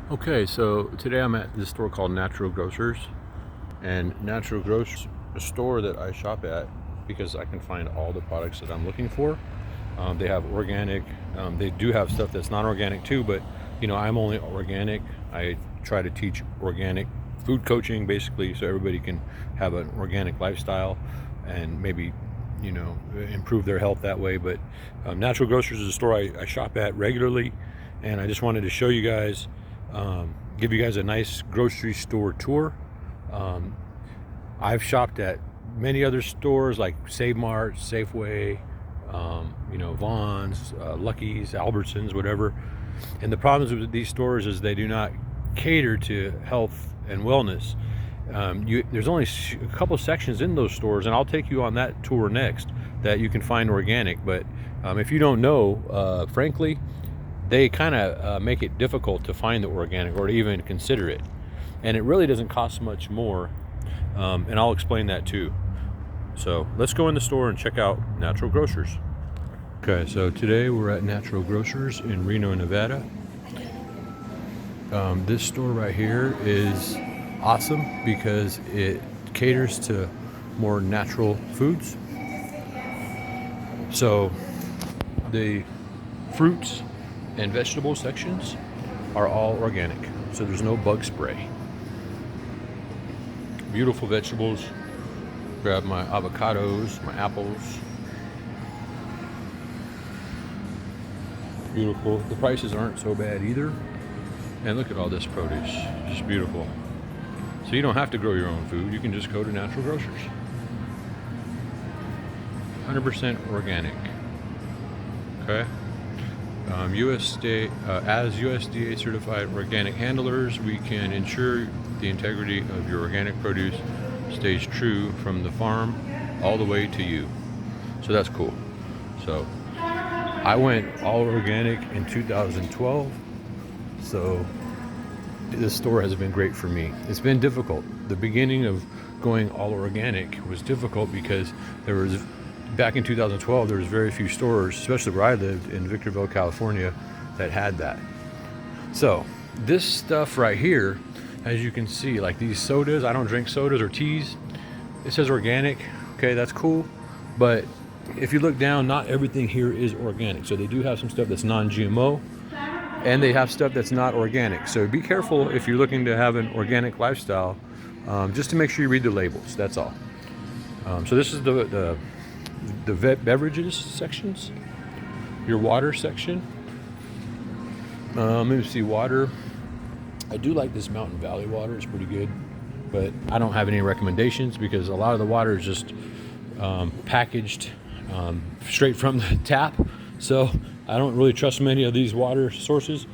Okay, so today I'm at this store called Natural Grocers, and Natural Grocers is a store that I shop at because I can find all the products that I'm looking for. They have organic. They do have stuff that's not organic too, but I'm only organic. I try to teach organic food coaching basically, so everybody can have an organic lifestyle and maybe improve their health that way. But Natural Grocers is a store I shop at regularly, and I just wanted to show you guys, give you guys a nice grocery store tour. Um, I've shopped at many other stores like Save Mart, Safeway, Vaughn's, Lucky's, Albertsons, whatever. And the problems with these stores is they do not cater to health and wellness. There's only a couple sections in those stores, and I'll take you on that tour next, that you can find organic. But if you don't know, frankly, they kind of make it difficult to find the organic or to even consider it. And it really doesn't cost much more, and I'll explain that too. So let's go in the store and check out Natural Grocers. Okay, so today we're at Natural Grocers in Reno, Nevada. This store right here is awesome because it caters to more natural foods. So the fruits and vegetable sections are all organic, so there's no bug spray. Beautiful vegetables. Grab my avocados, my apples. Beautiful. The prices aren't so bad either. And look at all this produce, just beautiful. So you don't have to grow your own food, you can just go to Natural Grocers. 100% organic. Okay. As USDA certified organic handlers, we can ensure the integrity of your organic produce stays true from the farm all the way to you. So that's cool. So I went all organic in 2012. So this store has been great for me. It's been difficult. The beginning of going all organic was difficult because back in 2012, there was very few stores, especially where I lived in Victorville, California, that had that. So this stuff right here, as you can see, like these sodas, I don't drink sodas or teas. It says organic. Okay, that's cool. But if you look down, not everything here is organic. So they do have some stuff that's non-GMO, and they have stuff that's not organic. So be careful if you're looking to have an organic lifestyle, just to make sure you read the labels. That's all. So this is the beverages sections, your water section. Let me see, water. I do like this Mountain Valley water. It's pretty good, but I don't have any recommendations because a lot of the water is just packaged straight from the tap. So I don't really trust many of these water sources.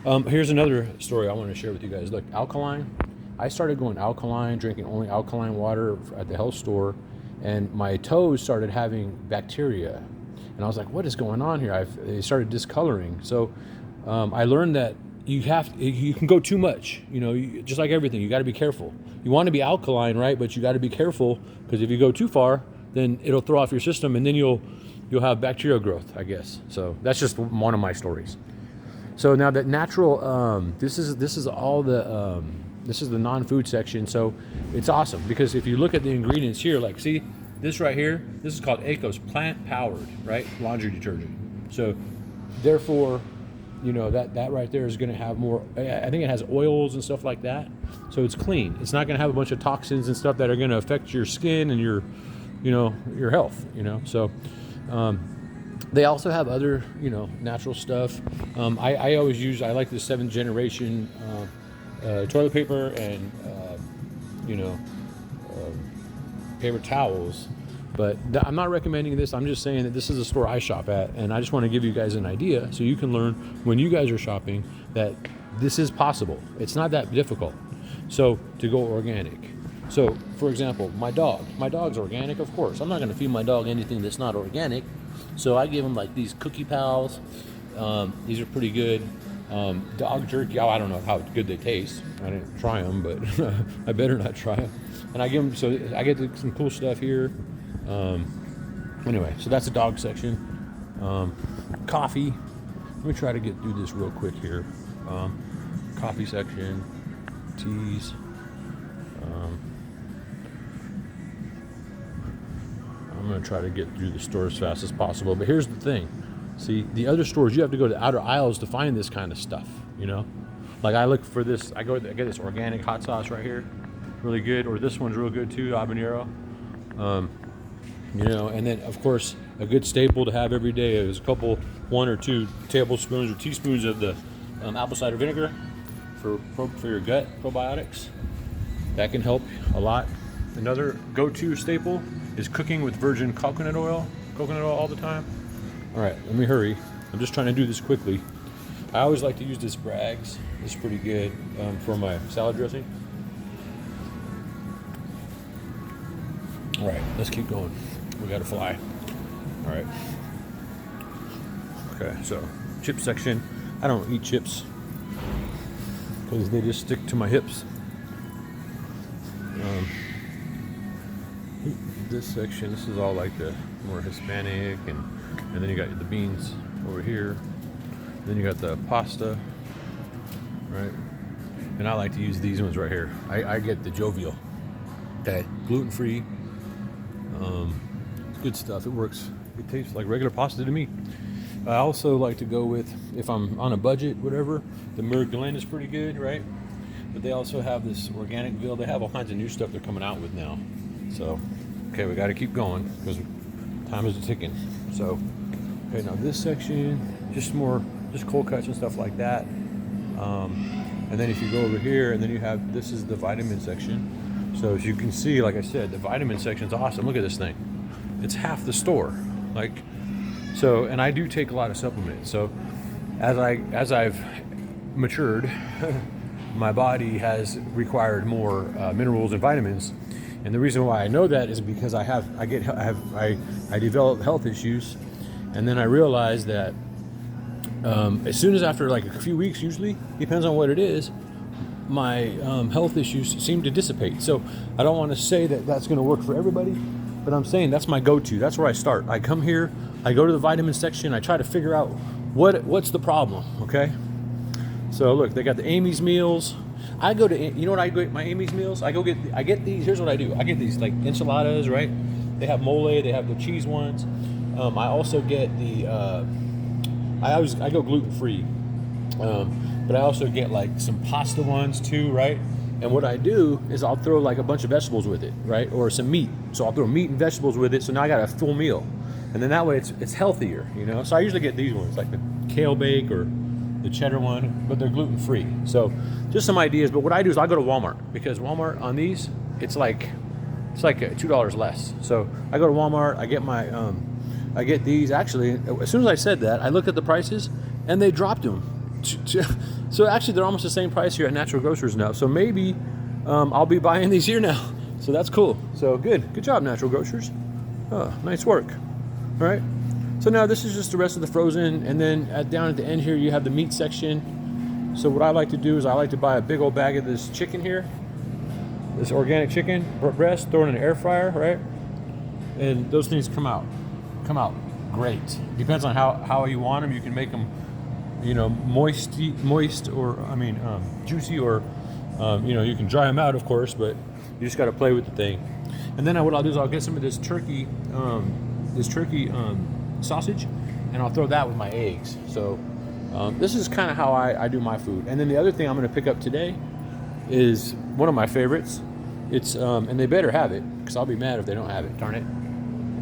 Here's another story I want to share with you guys. Look, alkaline. I started going alkaline, drinking only alkaline water at the health store, and my toes started having bacteria. And I was like, what is going on here? They started discoloring. So I learned that you can go too much. Just like everything, you got to be careful. You want to be alkaline, right? But you got to be careful, because if you go too far, then it'll throw off your system, and then you'll have bacterial growth, I guess. So that's just one of my stories. So now that natural, this is the non-food section. So it's awesome because if you look at the ingredients here, like see this right here, this is called ACOS, plant powered, right? Laundry detergent. So therefore, that right there is going to have more, I think it has oils and stuff like that. So it's clean. It's not going to have a bunch of toxins and stuff that are going to affect your skin and your health, So they also have other, natural stuff. I like the 7th generation toilet paper and, paper towels. But I'm not recommending this. I'm just saying that this is a store I shop at, and I just want to give you guys an idea so you can learn when you guys are shopping that this is possible. It's not that difficult. So to go organic. So, for example, my dog's organic, of course. I'm not going to feed my dog anything that's not organic. So I give him like these Cookie Pals. These are pretty good. Dog jerky, I don't know how good they taste. I didn't try them, but I better not try them. And I give them, so I get some cool stuff here. Anyway, so that's the dog section. Coffee. Let me try to get through this real quick here. coffee section, teas. I'm going to try to get through the store as fast as possible. But here's the thing. See, the other stores, you have to go to outer aisles to find this kind of stuff, you know? Like I look for this, I get this organic hot sauce right here, really good. Or this one's real good too, habanero. You know, and then of course, a good staple to have every day is one or two tablespoons or teaspoons of the apple cider vinegar for your gut probiotics. That can help a lot. Another go-to staple is cooking with virgin coconut oil all the time. All right, let me hurry. I'm just trying to do this quickly. I always like to use this Bragg's. It's pretty good for my salad dressing. All right, let's keep going. We got to fly. All right. Okay, so chip section. I don't eat chips because they just stick to my hips. This section, this is all like the more Hispanic, and then you got the beans over here. Then you got the pasta, right? And I like to use these ones right here. I get the Jovial. Okay, gluten-free. Good stuff. It works. It tastes like regular pasta to me. I also like to go with, if I'm on a budget, whatever, the Merguelen is pretty good, right? But they also have this organic veal. They have all kinds of new stuff they're coming out with now. So, okay, we got to keep going because time is ticking. So, okay, now this section, just cold cuts and stuff like that. And then if you go over here, and then you have, this is the vitamin section. So as you can see, like I said, the vitamin section is awesome. Look at this thing. It's half the store. So, and I do take a lot of supplements. So as I've matured, my body has required more minerals and vitamins. And the reason why I know that is because I develop health issues, and then I realized that as soon as after like a few weeks, usually depends on what it is, my health issues seem to dissipate. So I don't want to say that that's going to work for everybody, but I'm saying that's my go-to. That's where I start. I come here, I go to the vitamin section, I try to figure out what's the problem. Okay. So look, they got the Amy's meals. I go to, you know what I get my Amy's meals? I get these. Here's what I do. I get these like enchiladas, right? They have mole. They have the cheese ones. I also get the. I go gluten free, but I also get like some pasta ones too, right? And what I do is I'll throw like a bunch of vegetables with it, right? Or some meat. So I'll throw meat and vegetables with it. So now I got a full meal, and then that way it's healthier, you know. So I usually get these ones, like the kale bake or the cheddar one, but they're gluten free. So just some ideas. But what I do is I go to Walmart, because Walmart on these, it's like $2 less. So I go to Walmart, I get my I get these. Actually, as soon as I said that, I looked at the prices and they dropped them. So actually they're almost the same price here at Natural Grocers now. So maybe I'll be buying these here now. So that's cool. So good job, Natural Grocers. Oh, nice work. All right. So now this is just the rest of the frozen, and then down at the end here you have the meat section. So what I like to do is I like to buy a big old bag of this chicken here, this organic chicken breast, throw it in an air fryer, right? And those things come out great. Depends on how you want them. You can make them, you know, moist, or juicy, or you can dry them out, of course, but you just got to play with the thing. And then what I'll do is I'll get some of this turkey sausage, and I'll throw that with my eggs. So this is kind of how I do my food. And then the other thing I'm going to pick up today is one of my favorites. It's and they better have it, because I'll be mad if they don't have it. Darn it,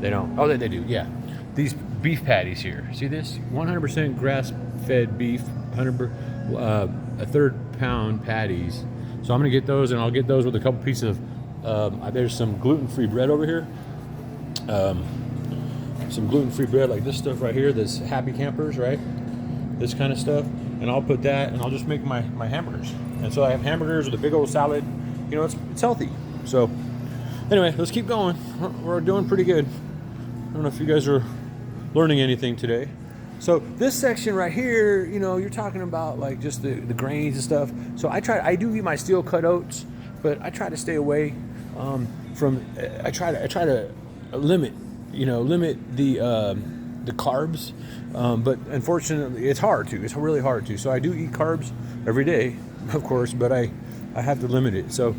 they don't. Oh, they do. Yeah, these beef patties here. See this? 100% grass-fed beef, 100 a third pound patties. So I'm going to get those, and I'll get those with a couple pieces of. There's some gluten-free bread over here. Some gluten-free bread like this stuff right here, this Happy Campers, right? This kind of stuff. And I'll put that, and I'll just make my hamburgers. And so I have hamburgers with a big old salad. You know, it's healthy. So anyway, let's keep going. We're doing pretty good. I don't know if you guys are learning anything today. So this section right here, you know, you're talking about like just the grains and stuff. So I do eat my steel cut oats, but I try to stay away I try to limit the the carbs, but unfortunately it's hard to. It's really hard to. So I do eat carbs every day, of course, but I have to limit it. So,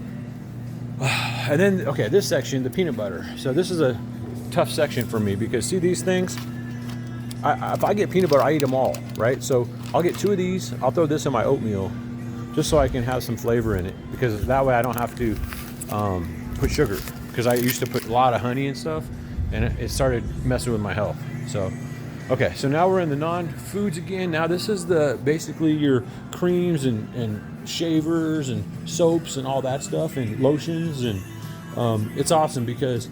and then, okay, this section, the peanut butter. So this is a tough section for me because see these things? If I get peanut butter, I eat them all, right? So I'll get 2 of these. I'll throw this in my oatmeal just so I can have some flavor in it, because that way I don't have to put sugar, because I used to put a lot of honey and stuff, and it started messing with my health. So, okay, so now we're in the non-foods again. Now this is basically your creams and shavers and soaps and all that stuff, and lotions, and it's awesome because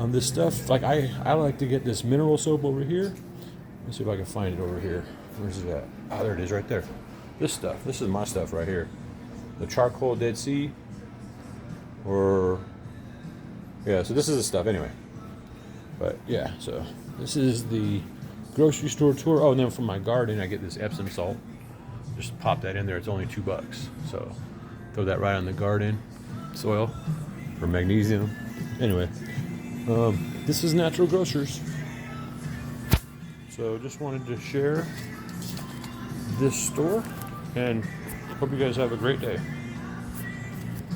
this stuff, like I like to get this mineral soap over here. Let's see if I can find it over here. Where's it at? Oh, there it is right there. This stuff. This is my stuff right here. The charcoal Dead Sea. So this is the stuff anyway. But yeah, so this is the grocery store tour. Oh, and then from my garden, I get this Epsom salt. Just pop that in there. It's only $2. So throw that right on the garden soil for magnesium. Anyway, this is Natural Grocers. So just wanted to share this store, and hope you guys have a great day.